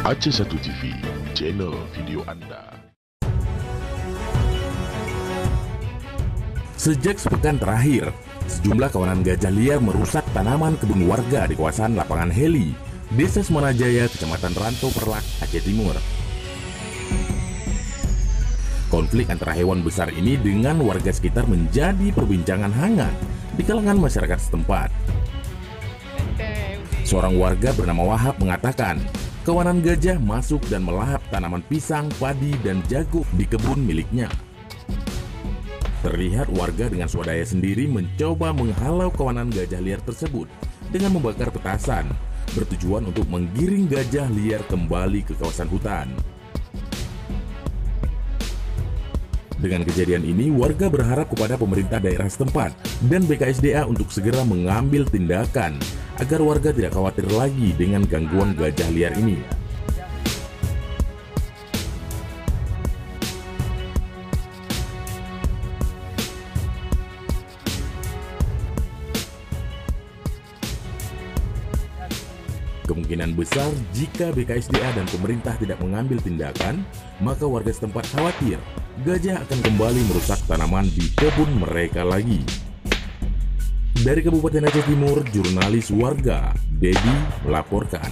Aceh1 TV, channel video Anda. Sejak sepekan terakhir, sejumlah kawanan gajah liar merusak tanaman kebun warga di kawasan Lapangan Heli, Desa Semanajaya, Kecamatan Rantau Perlak, Aceh Timur. Konflik antara hewan besar ini dengan warga sekitar menjadi perbincangan hangat di kalangan masyarakat setempat. Seorang warga bernama Wahab mengatakan, kawanan gajah masuk dan melahap tanaman pisang, padi, dan jagung di kebun miliknya. Terlihat warga dengan swadaya sendiri mencoba menghalau kawanan gajah liar tersebut dengan membakar petasan, bertujuan untuk menggiring gajah liar kembali ke kawasan hutan. Dengan kejadian ini, warga berharap kepada pemerintah daerah setempat dan BKSDA untuk segera mengambil tindakan agar warga tidak khawatir lagi dengan gangguan gajah liar ini. Kemungkinan besar jika BKSDA dan pemerintah tidak mengambil tindakan, maka warga setempat khawatir gajah akan kembali merusak tanaman di kebun mereka lagi. Dari Kabupaten Aceh Timur, jurnalis warga Dedi melaporkan.